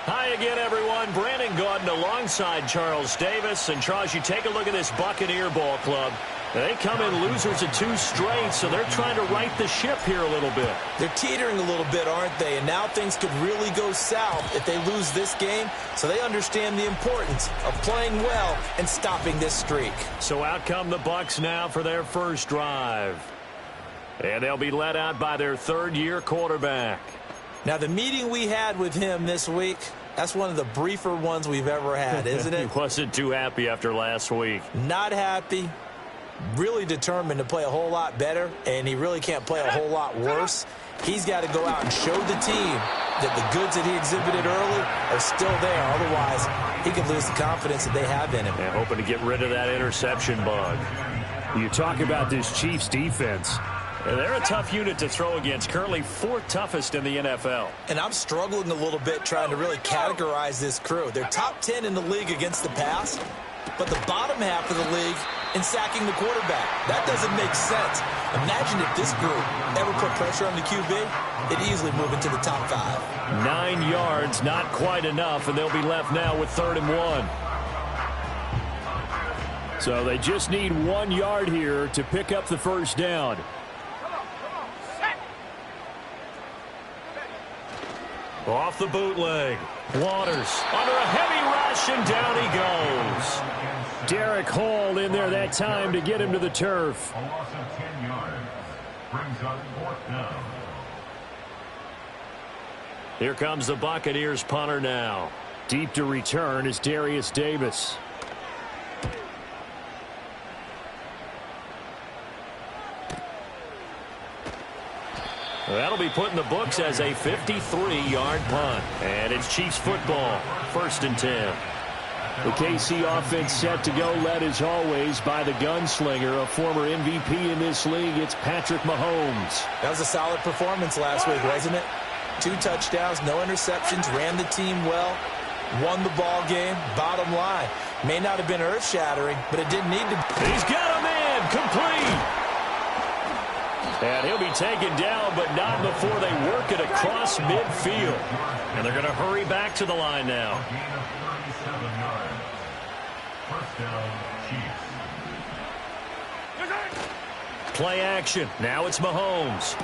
Hi again, everyone. Brandon Gaudin alongside Charles Davis. And, Charles, you take a look at this Buccaneer ball club. They come in losers of 2 straight, so they're trying to right the ship here a little bit. They're teetering a little bit, aren't they? And now things could really go south if they lose this game. So they understand the importance of playing well and stopping this streak. So out come the Bucs now for their first drive. And they'll be led out by their third-year quarterback. Now, the meeting we had with him this week, that's one of the briefer ones we've ever had, isn't it? He wasn't too happy after last week. Not happy. Really determined to play a whole lot better, and he really can't play a whole lot worse. He's got to go out and show the team that the goods that he exhibited early are still there. Otherwise, he could lose the confidence that they have in him. And hoping to get rid of that interception bug. You talk about this Chiefs defense. They're a tough unit to throw against, currently 4th toughest in the NFL. And I'm struggling a little bit trying to really categorize this crew. They're top 10 in the league against the pass, but the bottom half of the league in sacking the quarterback. That doesn't make sense. Imagine if this group ever put pressure on the QB, it'd easily move into the top 5. 9 yards, not quite enough, and they'll be left now with 3rd and 1. So they just need 1 yard here to pick up the first down. Off the bootleg. Waters under a heavy rush, and down he goes. Derek Hall in there that time to get him to the turf. A loss of 10 yards brings up 4th down. Here comes the Buccaneers punter now. Deep to return is Darius Davis. That'll be put in the books as a 53-yard punt. And it's Chiefs football, 1st and 10. The KC offense set to go, led as always by the gunslinger, a former MVP in this league. It's Patrick Mahomes. That was a solid performance last week, wasn't it? 2 touchdowns, no interceptions, ran the team well, won the ball game. Bottom line, may not have been earth-shattering, but it didn't need to. He's got a man, complete. And he'll be taken down, but not before they work it across midfield. And they're going to hurry back to the line now. Play action. Now it's Mahomes.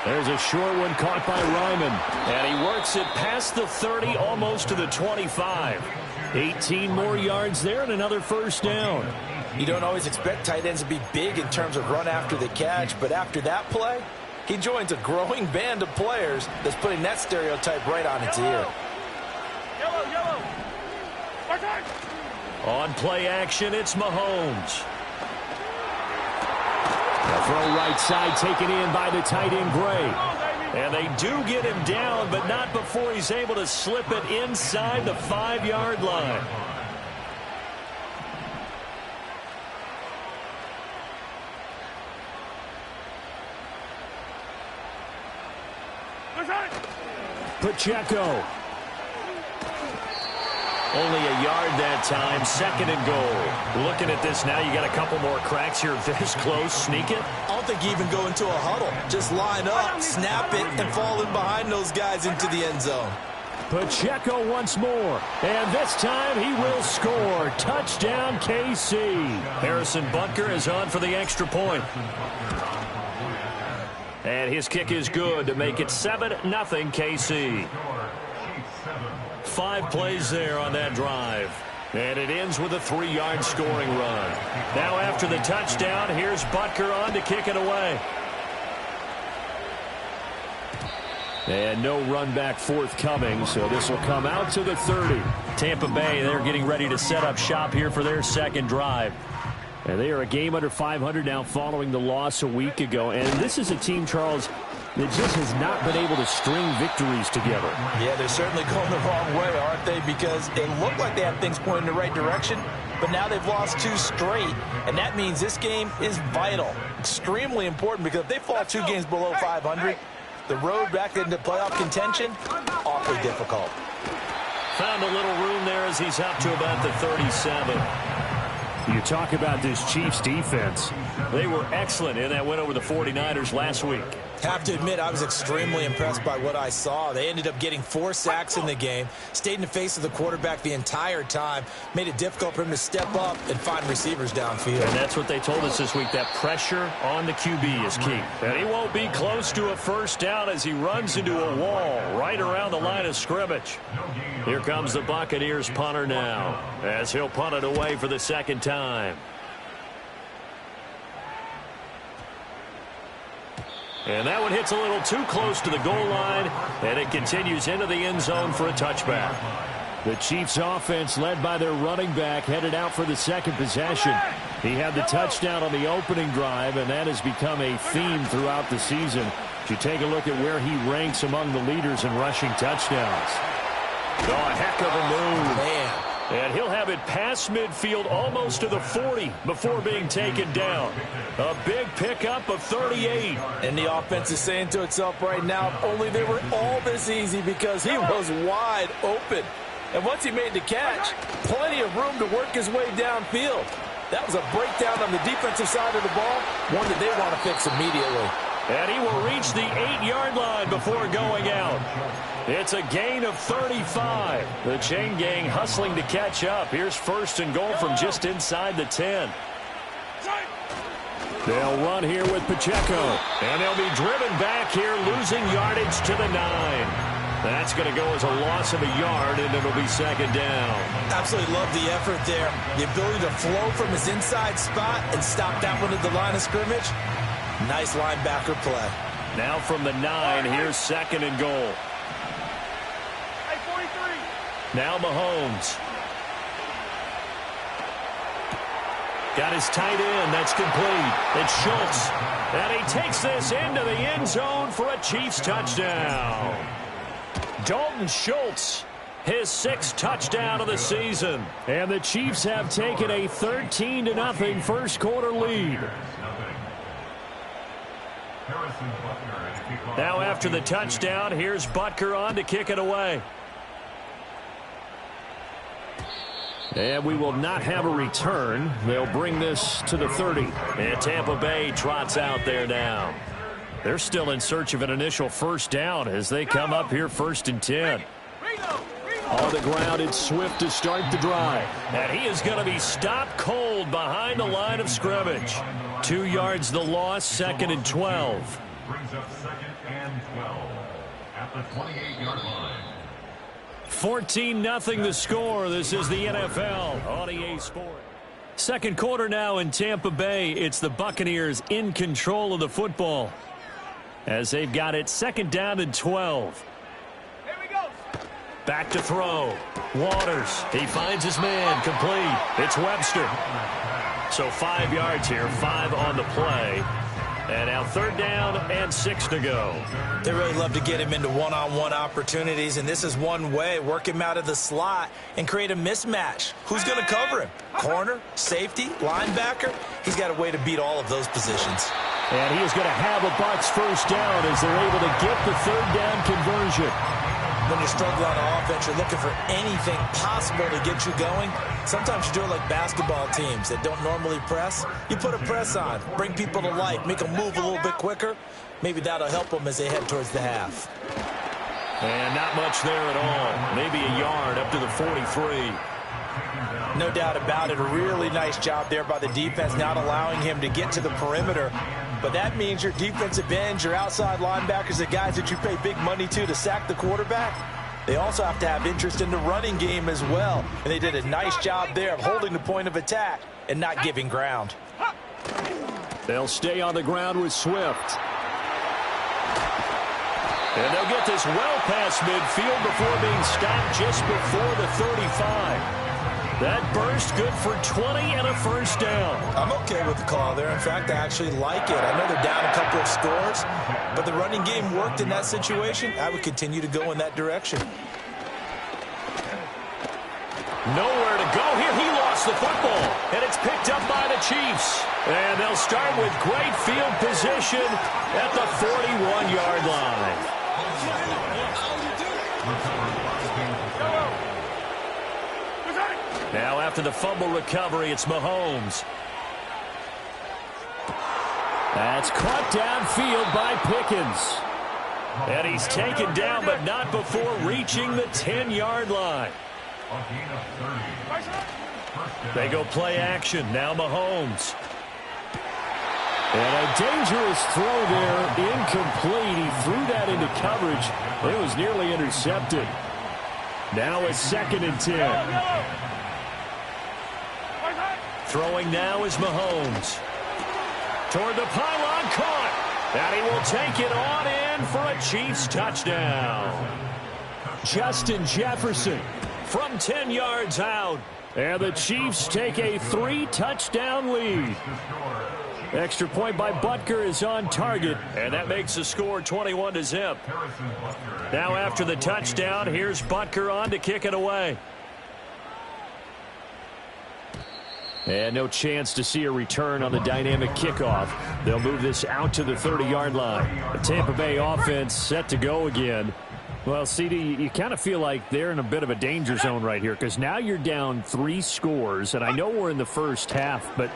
There's a short one caught by Ryman. And he works it past the 30, almost to the 25. 18 more yards there and another first down. You don't always expect tight ends to be big in terms of run after the catch, but after that play, he joins a growing band of players that's putting that stereotype right on its ear. On play action, it's Mahomes. The throw right side taken in by the tight end Gray. And they do get him down, but not before he's able to slip it inside the 5-yard line. Pacheco. Only a yard that time, 2nd and goal. Looking at this now, you got a couple more cracks here. This close, sneak it. I don't think you even go into a huddle. Just line up, snap it, and fall in behind those guys into the end zone. Pacheco once more. And this time he will score. Touchdown, KC. Harrison Butker is on for the extra point. And his kick is good to make it 7-0 KC. 5 plays there on that drive. And it ends with a 3-yard scoring run. Now after the touchdown, here's Butker on to kick it away. And no run back forthcoming, so this will come out to the 30. Tampa Bay, they're getting ready to set up shop here for their second drive. And they are a game under 500 now following the loss a week ago. And this is a team, Charles, that just has not been able to string victories together. Yeah, they're certainly going the wrong way, aren't they? Because it looked like they had things pointing in the right direction, but now they've lost 2 straight. And that means this game is vital, extremely important, because if they fall 2 games below 500, the road back into playoff contention, awfully difficult. Found a little room there as he's up to about the 37. You talk about this Chiefs defense. They were excellent in that win over the 49ers last week. Have to admit, I was extremely impressed by what I saw. They ended up getting 4 sacks in the game, stayed in the face of the quarterback the entire time, made it difficult for him to step up and find receivers downfield. And that's what they told us this week, that pressure on the QB is key. And he won't be close to a first down as he runs into a wall right around the line of scrimmage. Here comes the Buccaneers punter now, as he'll punt it away for the second time. And that one hits a little too close to the goal line, and it continues into the end zone for a touchback. The Chiefs offense, led by their running back, headed out for the second possession. He had the touchdown on the opening drive, and that has become a theme throughout the season. If you take a look at where he ranks among the leaders in rushing touchdowns. Oh, a heck of a move. Man. And he'll have it past midfield almost to the 40 before being taken down. A big pickup of 38. And the offense is saying to itself right now, if only they were all this easy, because he was wide open. And once he made the catch, plenty of room to work his way downfield. That was a breakdown on the defensive side of the ball, one that they want to fix immediately. And he will reach the 8-yard line before going out. It's a gain of 35. The chain gang hustling to catch up. Here's first and goal from just inside the 10. They'll run here with Pacheco. And they'll be driven back here, losing yardage to the 9. That's going to go as a loss of a yard, and it'll be second down. Absolutely love the effort there. The ability to flow from his inside spot and stop that one at the line of scrimmage. Nice linebacker play. Now from the 9, here's second and goal. Now Mahomes. Got his tight end. That's complete. It's Schultz. And he takes this into the end zone for a Chiefs touchdown. Dalton Schultz, his 6th touchdown of the season. And the Chiefs have taken a 13-0 first quarter lead. Now after the touchdown, here's Butker on to kick it away. And we will not have a return. They'll bring this to the 30. And Tampa Bay trots out there now. They're still in search of an initial first down as they come up here 1st and 10. On the ground, it's Swift to start the drive. And he is going to be stopped cold behind the line of scrimmage. 2 yards the loss, 2nd and 12. Brings up 2nd and 12 at the 28-yard line. 14-0 the score. This is the NFL on EA Sports. Second quarter now in Tampa Bay. It's the Buccaneers in control of the football as they've got it 2nd down and 12. Here we go. Back to throw. Waters. He finds his man. Complete. It's Webster. So 5 yards here. 5 on the play. And now 3rd down and 6 to go. They really love to get him into one-on-one opportunities, and this is one way. Work him out of the slot and create a mismatch. Who's going to cover him? Corner, safety, linebacker? He's got a way to beat all of those positions. And he is going to have a Bucs first down as they're able to get the 3rd down conversion. When you're struggling on offense, you're looking for anything possible to get you going. Sometimes you do it like basketball teams that don't normally press. You put a press on, bring people to life, make them move a little bit quicker. Maybe that'll help them as they head towards the half. And not much there at all. Maybe a yard up to the 43. No doubt about it. A really nice job there by the defense, not allowing him to get to the perimeter. But that means your defensive ends, your outside linebackers, the guys that you pay big money to sack the quarterback, they also have to have interest in the running game as well. And they did a nice job there of holding the point of attack and not giving ground. They'll stay on the ground with Swift. And they'll get this well past midfield before being stopped just before the 35. That burst good for 20 and a first down. I'm okay with the call there. In fact, I actually like it. I know they're down a couple of scores, but the running game worked in that situation. I would continue to go in that direction. Nowhere to go here. He lost the football, and it's picked up by the Chiefs. And they'll start with great field position at the 41-yard line. Now after the fumble recovery, it's Mahomes. That's caught downfield by Pickens. And he's taken down, but not before reaching the 10-yard line. They go play action. Now Mahomes. And a dangerous throw there, incomplete. He threw that into coverage. It was nearly intercepted. Now a 2nd and 10. Throwing now is Mahomes. Toward the pylon, caught. And he will take it on in for a Chiefs touchdown. Justin Jefferson from 10 yards out. And the Chiefs take a 3-touchdown lead. Extra point by Butker is on target. And that makes the score 21-0. Now after the touchdown, here's Butker on to kick it away. And no chance to see a return on the dynamic kickoff. They'll move this out to the 30-yard line. The Tampa Bay offense set to go again. Well, CD, you kind of feel like they're in a bit of a danger zone right here because now you're down 3 scores, and I know we're in the first half, but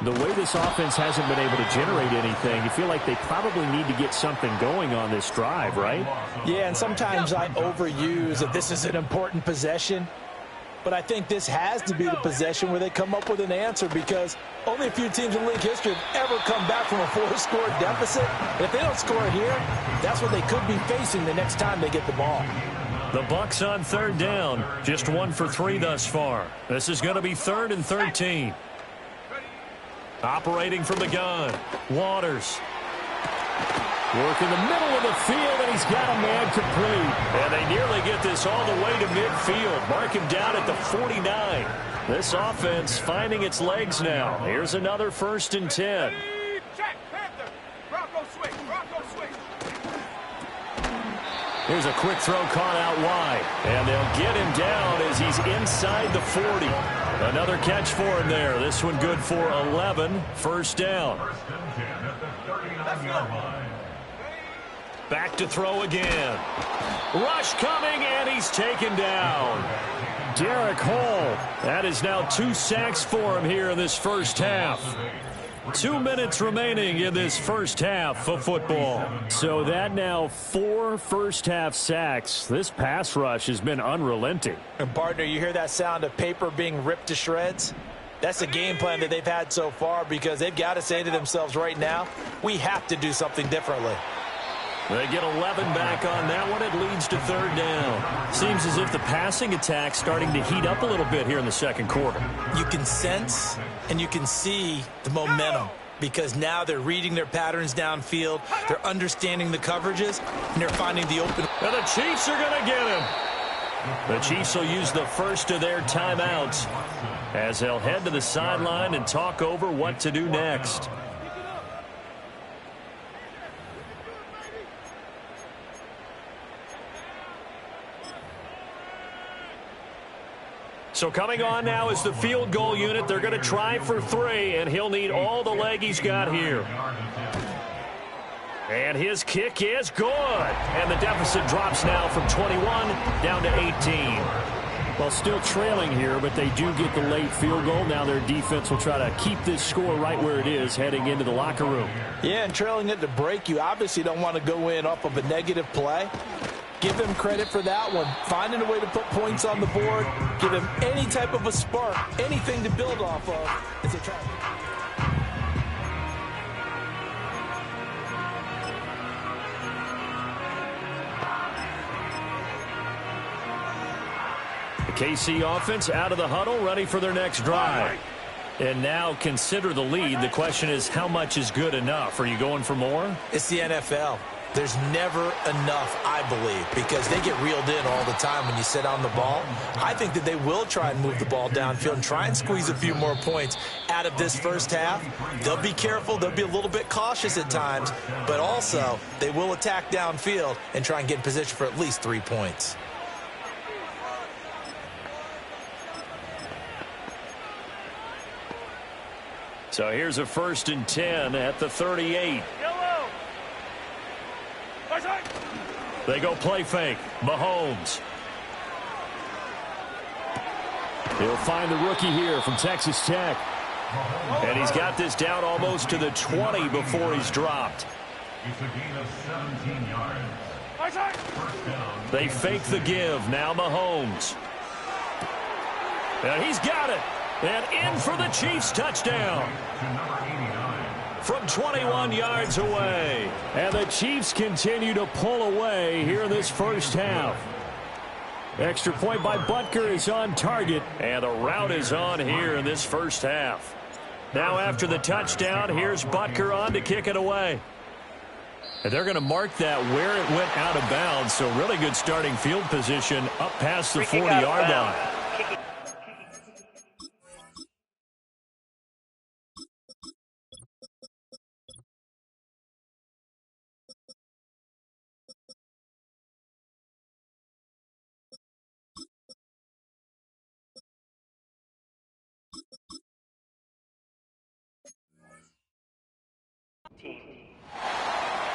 the way this offense hasn't been able to generate anything, you feel like they probably need to get something going on this drive, right? Yeah, and sometimes I overuse that this is an important possession. But I think this has to be the possession where they come up with an answer because only a few teams in league history have ever come back from a 4-score deficit. And if they don't score here, that's what they could be facing the next time they get the ball. The Bucs on 3rd down. Just 1 for 3 thus far. This is going to be 3rd and 13. Operating from the gun. Waters. Work in the middle of the field, and he's got a man complete. And they nearly get this all the way to midfield. Mark him down at the 49. This offense finding its legs now. Here's another 1st and 10. Here's a quick throw caught out wide. And they'll get him down as he's inside the 40. Another catch for him there. This one good for 11. 1st down. Back to throw again. Rush coming, and he's taken down. Derek Hall. That is now 2 sacks for him here in this first half. 2 minutes remaining in this first half of football. So that now 4 first-half sacks. This pass rush has been unrelenting. And, partner, you hear that sound of paper being ripped to shreds? That's the game plan that they've had so far because they've got to say to themselves right now, we have to do something differently. They get 11 back on that one. It leads to 3rd down. Seems as if the passing attack's starting to heat up a little bit here in the 2nd quarter. You can sense and you can see the momentum because now they're reading their patterns downfield. They're understanding the coverages, and they're finding the open. And the Chiefs are going to get him. The Chiefs will use the first of their timeouts as they'll head to the sideline and talk over what to do next. So coming on now is the field goal unit. They're going to try for 3, and he'll need all the leg he's got here. And his kick is good. And the deficit drops now from 21 down to 18. Well, still trailing here, but they do get the late field goal. Now their defense will try to keep this score right where it is heading into the locker room. Yeah, and trailing it to break, you obviously don't want to go in off of a negative play. Give them credit for that one. Finding a way to put points on the board. Give them any type of a spark, anything to build off of as they try. The KC offense out of the huddle, ready for their next drive. And now consider the lead. The question is, how much is good enough? Are you going for more? It's the NFL. There's never enough, I believe, because they get reeled in all the time when you sit on the ball. I think that they will try and move the ball downfield and try and squeeze a few more points out of this first half. They'll be careful. They'll be a little bit cautious at times, but also they will attack downfield and try and get in position for at least 3 points. So here's a 1st and 10 at the 38. They go play fake. Mahomes. He'll find the rookie here from Texas Tech. And he's got this down almost to the 20 before he's dropped. It's a gain of 17 yards. First down. They fake the give. Now Mahomes. And he's got it. And in for the Chiefs touchdown. To number 89. From 21 yards away. And the Chiefs continue to pull away here in this first half. Extra point by Butker is on target. And the route is on here in this first half. Now after the touchdown, here's Butker on to kick it away. And they're going to mark that where it went out of bounds. So really good starting field position up past the 40-yard line.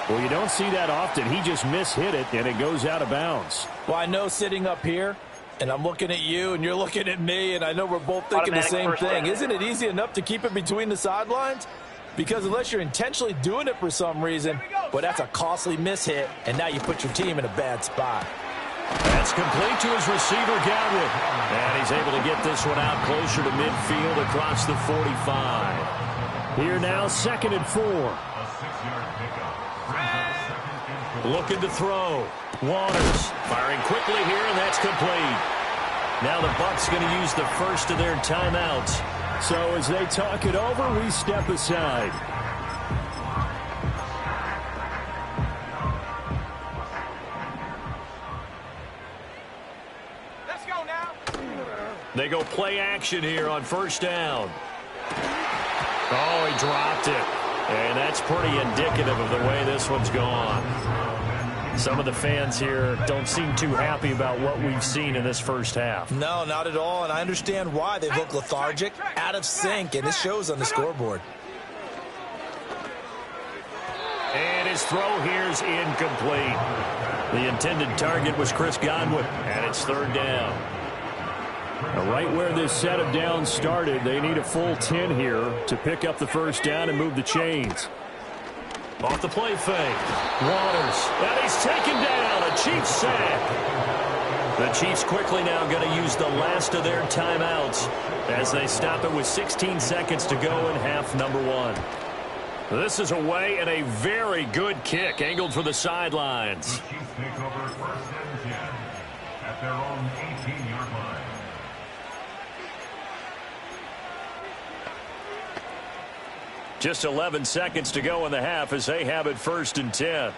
Well, you don't see that often. He just mishit it, and it goes out of bounds. Well, I know sitting up here, and I'm looking at you, and you're looking at me, and I know we're both thinking the same thing. Isn't it easy enough to keep it between the sidelines? Because unless you're intentionally doing it for some reason, well, that's a costly mishit, and now you put your team in a bad spot. That's complete to his receiver, Godwin. And he's able to get this one out closer to midfield across the 45. Here now, 2nd and 4. A 6-yard pickup. Looking to throw. Waters firing quickly here, and that's complete. Now the Bucs going to use the first of their timeouts. So as they talk it over, we step aside. Let's go now. They go play action here on first down. Oh, he dropped it. And that's pretty indicative of the way this one's gone. Some of the fans here don't seem too happy about what we've seen in this first half. No, not at all, and I understand why. They look lethargic, out of sync, and it shows on the scoreboard. And his throw here's incomplete. The intended target was Chris Godwin, and it's 3rd down. Now, right where this set of downs started, they need a full 10 here to pick up the first down and move the chains. Off the play fake. Waters. And he's taken down. A Chiefs sack. The Chiefs quickly now going to use the last of their timeouts as they stop it with 16 seconds to go in half number 1. This is away and a very good kick angled for the sidelines. The Chiefs take over 1st and 10 at their own 18-yard line. Just 11 seconds to go in the half as they have it 1st and 10.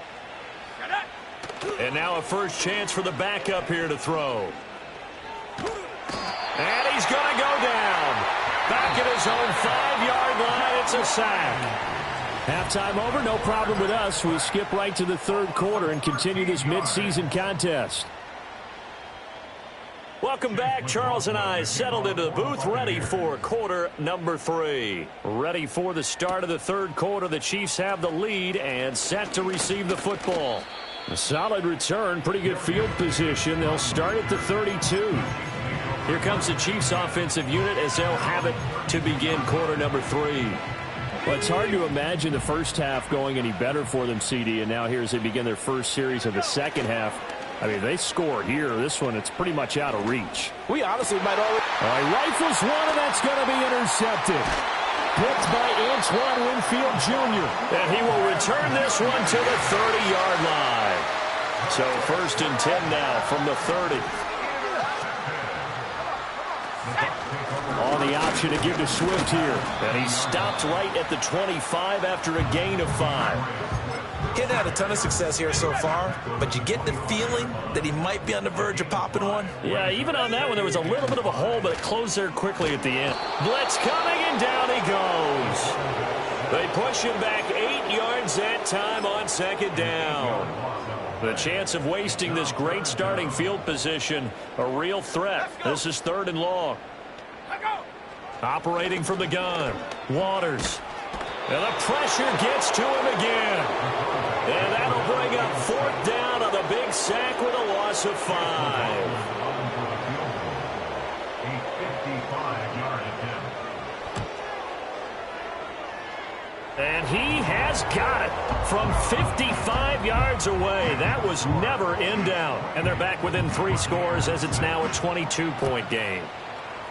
And now a first chance for the backup here to throw. And he's going to go down. Back at his own 5-yard line. It's a sack. Halftime over, no problem with us. We'll skip right to the 3rd quarter and continue this midseason contest. Welcome back. Charles and I settled into the booth, ready for quarter number 3. Ready for the start of the 3rd quarter. The Chiefs have the lead and set to receive the football. A solid return, pretty good field position. They'll start at the 32. Here comes the Chiefs offensive unit as they'll have it to begin quarter number 3. Well, it's hard to imagine the first half going any better for them, CD, and now here as they begin their first series of the second half. I mean, they score here. This one, it's pretty much out of reach. We honestly might already... All right, rifles one, and that's going to be intercepted. Picked by Antoine Winfield Jr. And he will return this one to the 30-yard line. So 1st and 10 now from the 30. On the option to give to Swift here. And he stopped right at the 25 after a gain of 5. He hasn't had a ton of success here so far, but you get the feeling that he might be on the verge of popping one. Yeah, even on that one, there was a little bit of a hole, but it closed there quickly at the end. Blitz coming, and down he goes. They push him back 8 yards that time on 2nd down. The chance of wasting this great starting field position, a real threat. This is 3rd and long. Operating from the gun, Waters. And the pressure gets to him again. And that'll bring up 4th down on the big sack with a loss of 5. 55-yard attempt. And he has got it from 55 yards away. That was never in doubt. And they're back within 3 scores as it's now a 22-point game.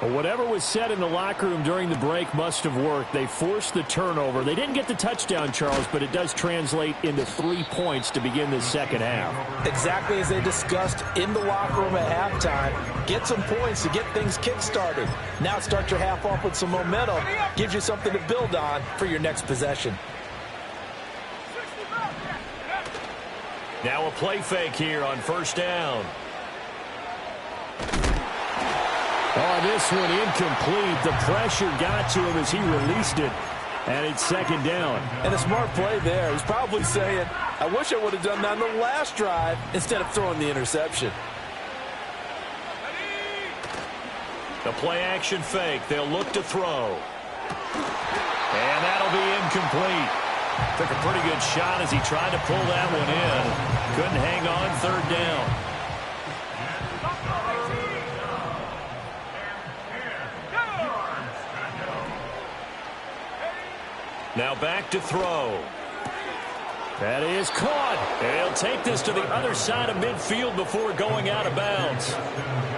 Well, whatever was said in the locker room during the break must have worked. They forced the turnover. They didn't get the touchdown, Charles, but it does translate into 3 points to begin the second half. Exactly as they discussed in the locker room at halftime. Get some points to get things kick-started. Now start your half off with some momentum. Gives you something to build on for your next possession. Now a play fake here on first down. Oh, this one incomplete. The pressure got to him as he released it. And it's second down. And a smart play there. He's probably saying, I wish I would have done that on the last drive instead of throwing the interception. The play action fake. They'll look to throw. And that'll be incomplete. Took a pretty good shot as he tried to pull that one in. Couldn't hang on third down. Now back to throw. That is caught. He'll take this to the other side of midfield before going out of bounds.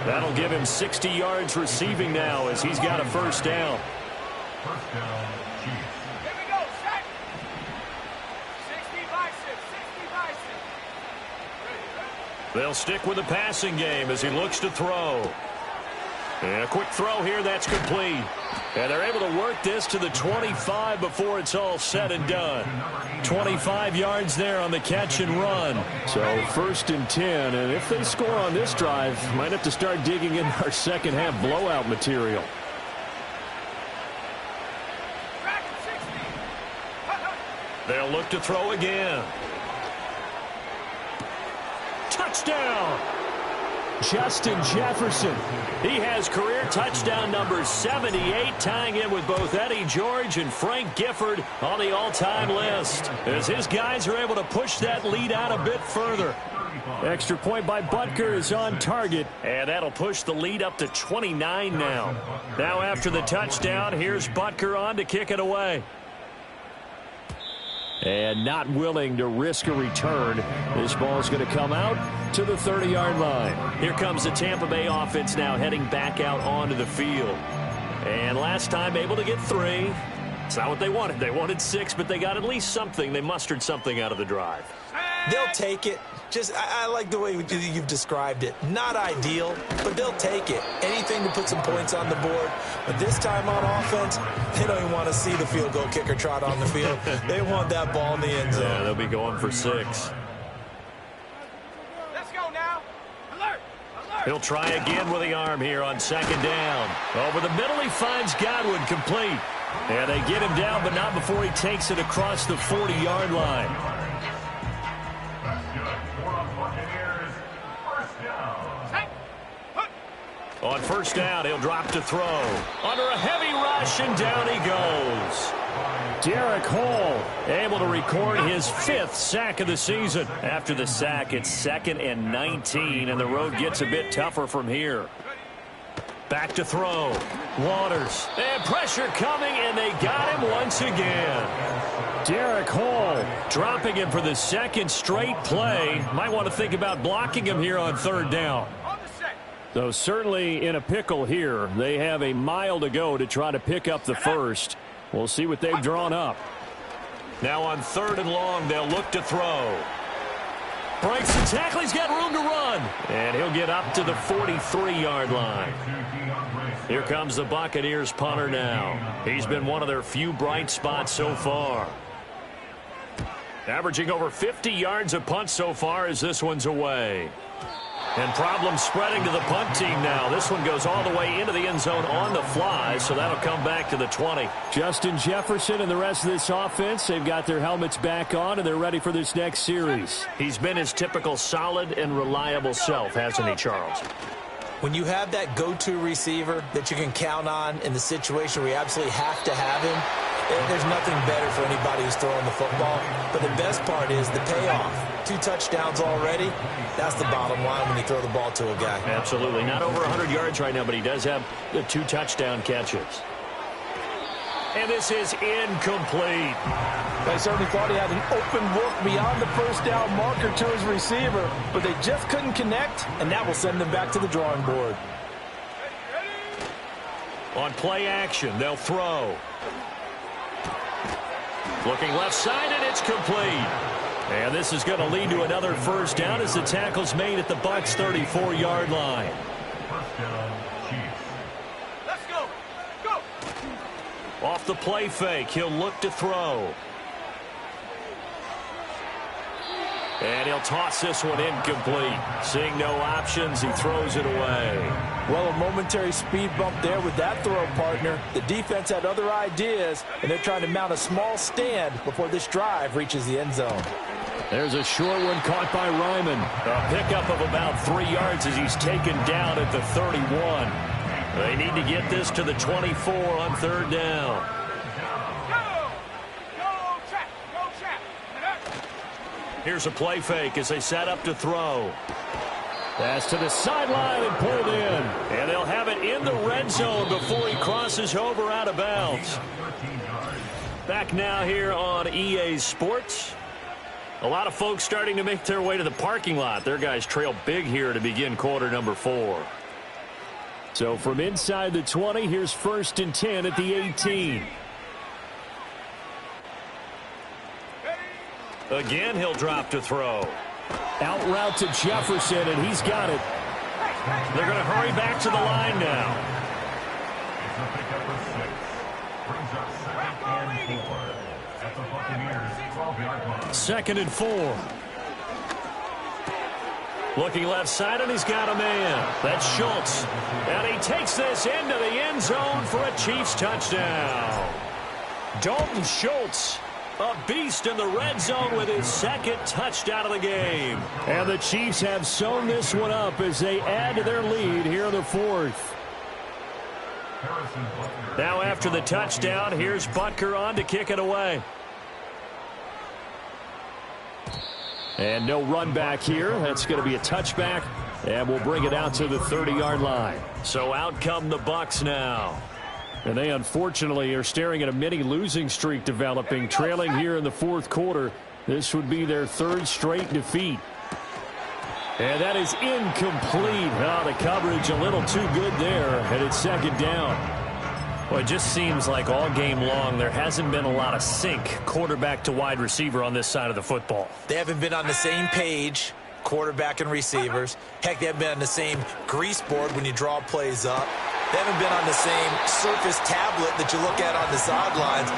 That'll give him 60 yards receiving now as he's got a first down. First down, Chiefs. Here we go, set. 60 by 6, 60 by 6. They'll stick with the passing game as he looks to throw. And a quick throw here, that's complete. And they're able to work this to the 25 before it's all said and done. 25 yards there on the catch and run. So first and 10, and if they score on this drive, might have to start digging in our second half blowout material. They'll look to throw again. Touchdown! Justin Jefferson. He has career touchdown number 78, tying in with both Eddie George and Frank Gifford on the all-time list, as his guys are able to push that lead out a bit further. Extra point by Butker is on target. And that'll push the lead up to 29 now. Now after the touchdown, here's Butker on to kick it away. And not willing to risk a return. This ball is going to come out to the 30-yard line. Here comes the Tampa Bay offense now heading back out onto the field. And last time able to get 3. It's not what they wanted. They wanted 6, but they got at least something. They mustered something out of the drive. They'll take it. I like the way you've described it. Not ideal, but they'll take it. Anything to put some points on the board. But this time on offense, they don't even want to see the field goal kicker trot on the field. They want that ball in the end zone. Yeah, they'll be going for 6. Let's go now. Alert! Alert! He'll try again with the arm here on second down. Over the middle, he finds Godwin complete. And they get him down, but not before he takes it across the 40-yard line. On first down, he'll drop to throw. Under a heavy rush, and down he goes. Derek Hall able to record his 5th sack of the season. After the sack, it's 2nd and 19, and the road gets a bit tougher from here. Back to throw. Waters. And pressure coming, and they got him once again. Derek Hall dropping him for the 2nd straight play. Might want to think about blocking him here on third down. So certainly in a pickle here. They have a mile to go to try to pick up the first. We'll see what they've drawn up. Now on 3rd and long, they'll look to throw. Breaks the tackle. He's got room to run. And he'll get up to the 43-yard line. Here comes the Buccaneers punter now. He's been one of their few bright spots so far. Averaging over 50 yards a punt so far as this one's away. And problems spreading to the punt team now. This one goes all the way into the end zone on the fly, so that'll come back to the 20. Justin Jefferson and the rest of this offense, they've got their helmets back on, and they're ready for this next series. He's been his typical solid and reliable self, hasn't he, Charles? When you have that go-to receiver that you can count on in the situation where you absolutely have to have him, there's nothing better for anybody who's throwing the football. But the best part is the payoff. 2 touchdowns already. That's the bottom line when you throw the ball to a guy. Absolutely. Not over 100 yards right now, but he does have the 2 touchdown catches. And this is incomplete. They certainly thought he had an open look beyond the first down marker to his receiver, but they just couldn't connect, and that will send them back to the drawing board. On play action, they'll throw. Looking left side, and it's complete. And this is going to lead to another first down as the tackle's made at the Bucs' 34-yard line. First down, Chiefs. Let's go. Go. Off the play fake, he'll look to throw. And he'll toss this one incomplete. Seeing no options, he throws it away. Well, a momentary speed bump there with that throw, partner. The defense had other ideas, and they're trying to mount a small stand before this drive reaches the end zone. There's a short one caught by Ryman. A pickup of about 3 yards as he's taken down at the 31. They need to get this to the 24 on third down. Here's a play fake as they set up to throw. Pass to the sideline and pulled in. And they'll have it in the red zone before he crosses over out of bounds. Back now here on EA Sports. A lot of folks starting to make their way to the parking lot. Their guys trail big here to begin quarter number 4. So from inside the 20, here's 1st and 10 at the 18. Again, he'll drop to throw. Out route to Jefferson, and he's got it. They're going to hurry back to the line now. It's a pickup of 6. Brings up 2nd and 4. At the Buccaneers' 12-yard line. 2nd and 4. Looking left side, and he's got a man. That's Schultz. And he takes this into the end zone for a Chiefs touchdown. Dalton Schultz, a beast in the red zone with his 2nd touchdown of the game. And the Chiefs have sewn this one up as they add to their lead here in the 4th. Now after the touchdown, here's Butker on to kick it away. And no run back here. That's going to be a touchback, and we'll bring it out to the 30-yard line. So out come the Bucs now. And they unfortunately are staring at a mini losing streak developing, trailing here in the 4th quarter. This would be their 3rd straight defeat. And that is incomplete. Oh, the coverage a little too good there, and it's 2nd down. Well, it just seems like all game long there hasn't been a lot of sync quarterback to wide receiver on this side of the football. They haven't been on the same page, quarterback and receivers. Heck, they haven't been on the same grease board when you draw plays up. They haven't been on the same surface tablet that you look at on the sidelines.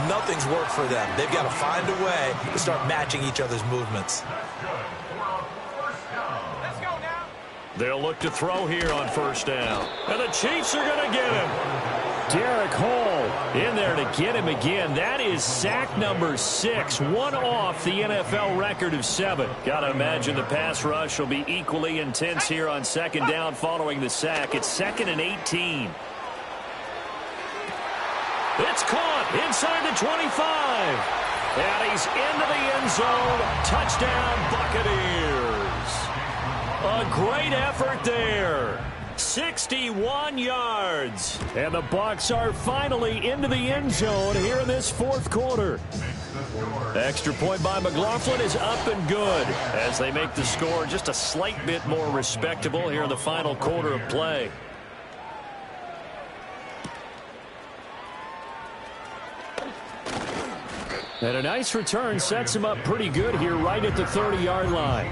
Nothing's worked for them. They've got to find a way to start matching each other's movements. Let's go now. They'll look to throw here on 1st down. And the Chiefs are going to get him. Derek Hall In there to get him again. That is sack number 6. One off the NFL record of 7. Got to imagine the pass rush will be equally intense here on 2nd down following the sack. It's 2nd and 18. It's caught inside the 25. And he's into the end zone. Touchdown, Buccaneers. A great effort there. 61 yards. And the Bucs are finally into the end zone here in this 4th quarter. Extra point by McLaughlin is up and good as they make the score just a slight bit more respectable here in the final quarter of play. And a nice return sets him up pretty good here right at the 30-yard line.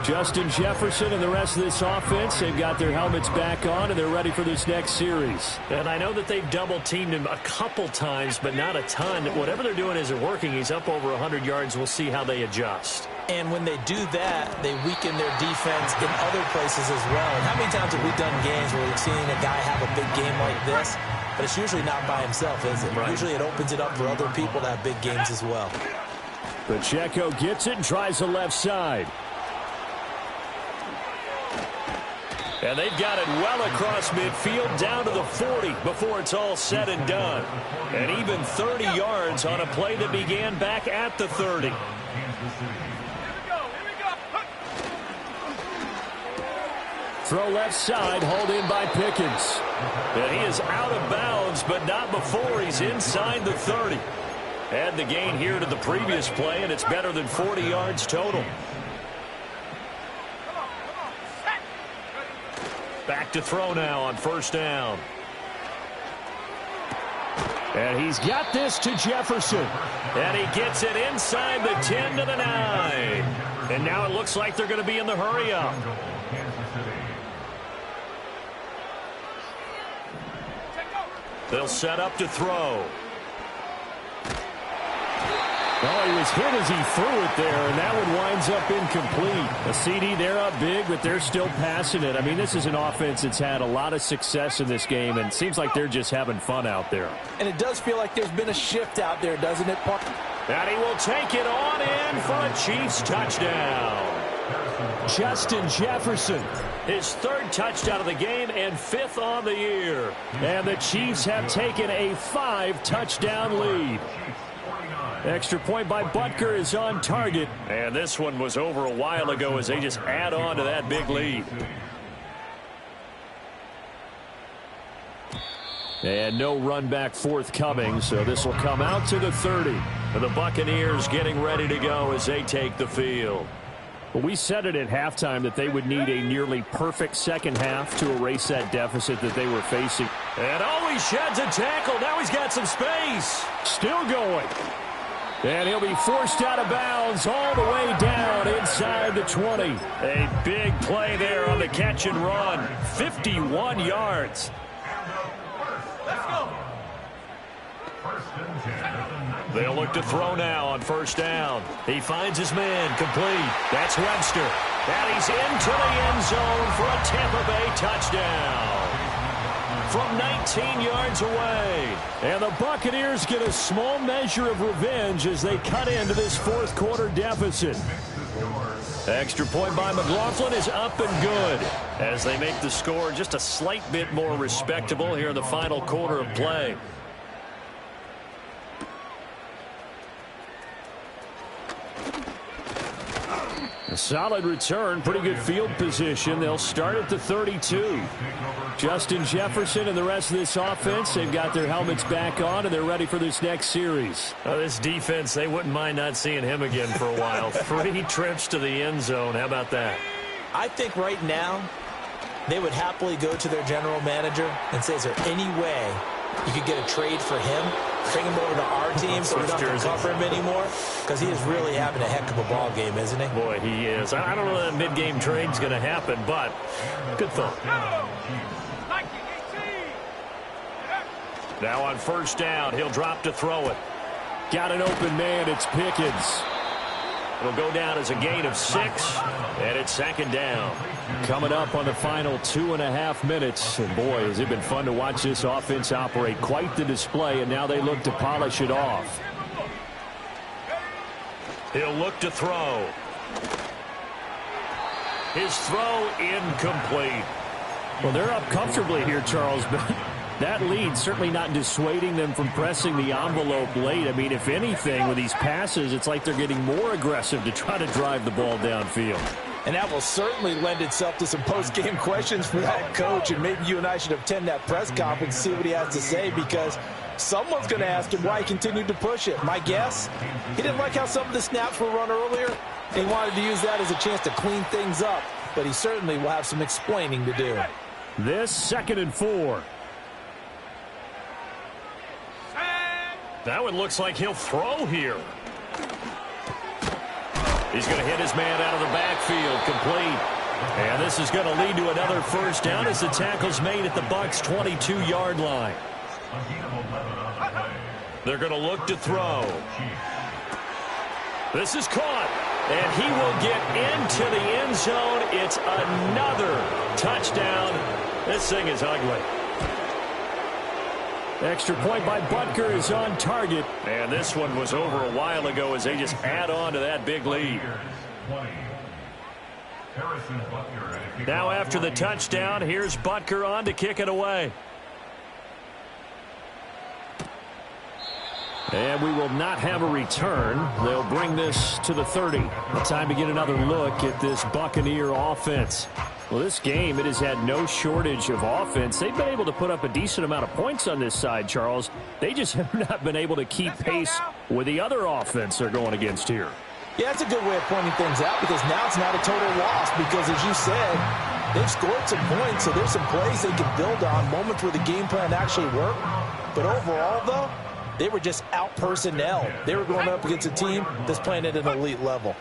Justin Jefferson and the rest of this offense, they've got their helmets back on, and they're ready for this next series. And I know that they've double-teamed him a couple times, but not a ton. Whatever they're doing isn't working. He's up over 100 yards. We'll see how they adjust. And when they do that, they weaken their defense in other places as well. And how many times have we done games where we've seen a guy have a big game like this? But it's usually not by himself, is it? Right. Usually it opens it up for other people to have big games as well. Pacheco gets it and tries the left side. And they've got it well across midfield down to the 40 before it's all said and done. And even 30 yards on a play that began back at the 30. Here we go. Throw left side, hauled in by Pickens. And he is out of bounds, but not before he's inside the 30. Add the gain here to the previous play, and it's better than 40 yards total. Back to throw now on first down. And he's got this to Jefferson. And he gets it inside the 10 to the 9. And now it looks like they're going to be in the hurry up. They'll set up to throw. Oh, he was hit as he threw it there, and that one winds up incomplete. A CD, they're up big, but they're still passing it. I mean, this is an offense that's had a lot of success in this game, and it seems like they're just having fun out there. And it does feel like there's been a shift out there, doesn't it, Park? And he will take it on in for a Chiefs touchdown. Justin Jefferson. His third touchdown of the game and fifth on the year. And the Chiefs have taken a 5-touchdown lead. Extra point by Butker is on target. And this one was over a while ago as they just add on to that big lead. And no run back forthcoming, so this will come out to the 30. And the Buccaneers getting ready to go as they take the field. Well, we said it at halftime that they would need a nearly perfect second half to erase that deficit that they were facing. And he sheds a tackle. Now he's got some space. Still going. And he'll be forced out of bounds all the way down inside the 20. A big play there on the catch and run. 51 yards. Let's go. They'll look to throw now on first down. He finds his man complete. That's Webster. And he's into the end zone for a Tampa Bay touchdown. From 19 yards away. And the Buccaneers get a small measure of revenge as they cut into this fourth quarter deficit. Extra point by McLaughlin is up and good as they make the score just a slight bit more respectable here in the final quarter of play. A solid return, pretty good field position. They'll start at the 32. Justin Jefferson and the rest of this offense, they've got their helmets back on, and they're ready for this next series. This defense, they wouldn't mind not seeing him again for a while. 3 trips to the end zone. How about that? I think right now they would happily go to their general manager and say, is there any way you could get a trade for him? Bring him over to our team so we don't have to cover him anymore? Because he is really having a heck of a ball game, isn't he? Boy, he is. I don't know that mid-game trade's going to happen, but good thought. Now on first down, he'll drop to throw it. Got an open man, it's Pickens. It'll go down as a gain of 6, and it's second down. Coming up on the final 2.5 minutes. And boy, has it been fun to watch this offense operate. Quite the display, and now they look to polish it off. He'll look to throw. His throw incomplete. Well, they're up comfortably here, Charles, but that lead certainly not dissuading them from pressing the envelope late. I mean, if anything, with these passes, it's like they're getting more aggressive to try to drive the ball downfield. And that will certainly lend itself to some post-game questions for that coach. And maybe you and I should attend that press conference and see what he has to say, because someone's going to ask him why he continued to push it. My guess, he didn't like how some of the snaps were run earlier, and he wanted to use that as a chance to clean things up. But he certainly will have some explaining to do. This 2nd and 4. That one looks like he'll throw here. He's going to hit his man out of the backfield, complete. And this is going to lead to another first down as the tackle's made at the Bucs' 22-yard line. They're going to look to throw. This is caught, and he will get into the end zone. It's another touchdown. This thing is ugly. Extra point by Butker is on target. And this one was over a while ago as they just add on to that big lead. Now after the touchdown, here's Butker on to kick it away. And we will not have a return. They'll bring this to the 30. Time to get another look at this Buccaneer offense. Well, this game, it has had no shortage of offense. They've been able to put up a decent amount of points on this side, Charles. They just have not been able to keep pace with the other offense they're going against here. Yeah, that's a good way of pointing things out because now it's not a total loss because, as you said, they've scored some points, so there's some plays they can build on, moments where the game plan actually worked. But overall, though, they were just out-personnel. They were going up against a team that's playing at an elite level.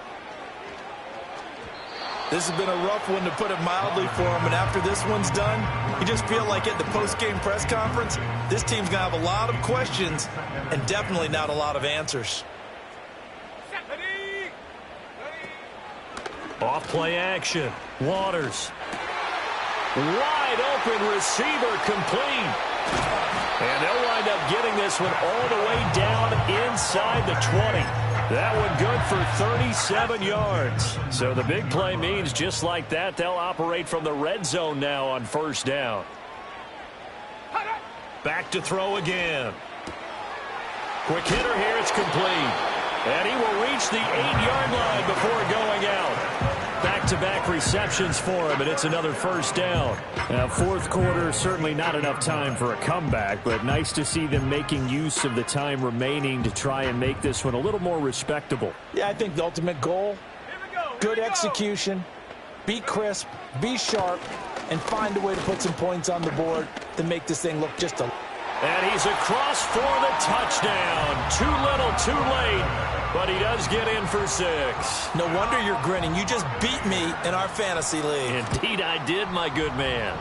This has been a rough one, to put it mildly, for them. And after this one's done, you just feel like at the post-game press conference, this team's going to have a lot of questions and definitely not a lot of answers. Off play action. Waters. Wide open receiver, complete. And they'll wind up getting this one all the way down inside the 20. That one good for 37 yards. So the big play means just like that, they'll operate from the red zone now on first down. Back to throw again. Quick hitter here, it's complete. And he will reach the 8-yard line before going out. Back-to-back receptions for him, and it's another first down. Fourth quarter, certainly not enough time for a comeback, but nice to see them making use of the time remaining to try and make this one a little more respectable. Yeah, I think the ultimate goal, good execution, be crisp, be sharp, and find a way to put some points on the board to make this thing look just a... And he's across for the touchdown. Too little, too late. But he does get in for 6. No wonder you're grinning. You just beat me in our fantasy league. Indeed I did, my good man.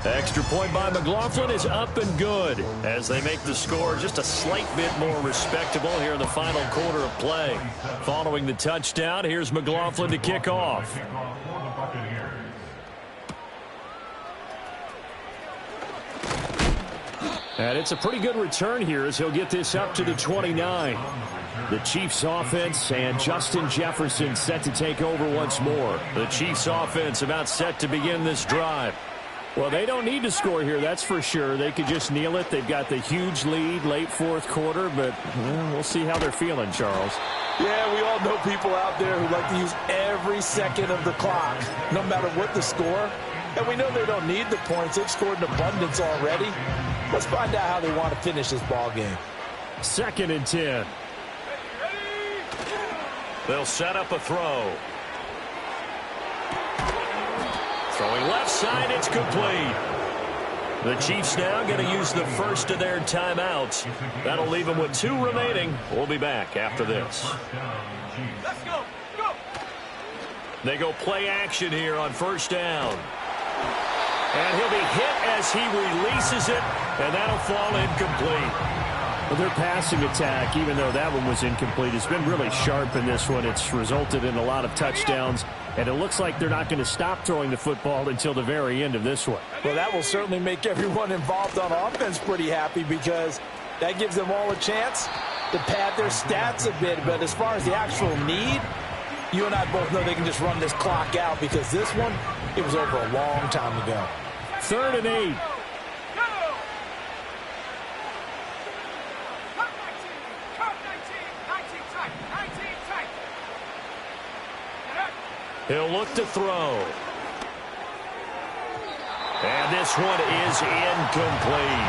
Extra point by McLaughlin is up and good as they make the score just a slight bit more respectable here in the final quarter of play. Following the touchdown, here's McLaughlin to kick off. And it's a pretty good return here as he'll get this up to the 29. The Chiefs offense and Justin Jefferson set to take over once more. The Chiefs offense about set to begin this drive. Well, they don't need to score here, that's for sure. They could just kneel it. They've got the huge lead late fourth quarter, but we'll see how they're feeling, Charles. Yeah, we all know people out there who like to use every second of the clock, no matter what the score. And we know they don't need the points. They've scored in abundance already. Let's find out how they want to finish this ball game. 2nd and 10. They'll set up a throw. Throwing left side, it's complete. The Chiefs now going to use the first of their timeouts. That'll leave them with 2 remaining. We'll be back after this. Let's go. Go. They go play action here on first down. And he'll be hit as he releases it, and that'll fall incomplete. Well, their passing attack, even though that one was incomplete, has been really sharp in this one. It's resulted in a lot of touchdowns, and it looks like they're not going to stop throwing the football until the very end of this one. Well, that will certainly make everyone involved on offense pretty happy because that gives them all a chance to pad their stats a bit. But as far as the actual need, you and I both know they can just run this clock out because this one, it was over a long time ago. 3rd and 8. He'll look to throw. And this one is incomplete.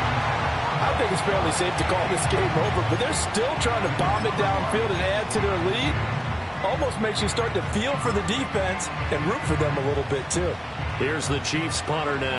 I think it's fairly safe to call this game over, but they're still trying to bomb it downfield and add to their lead. Almost makes you start to feel for the defense and root for them a little bit, too. Here's the Chiefs punter now.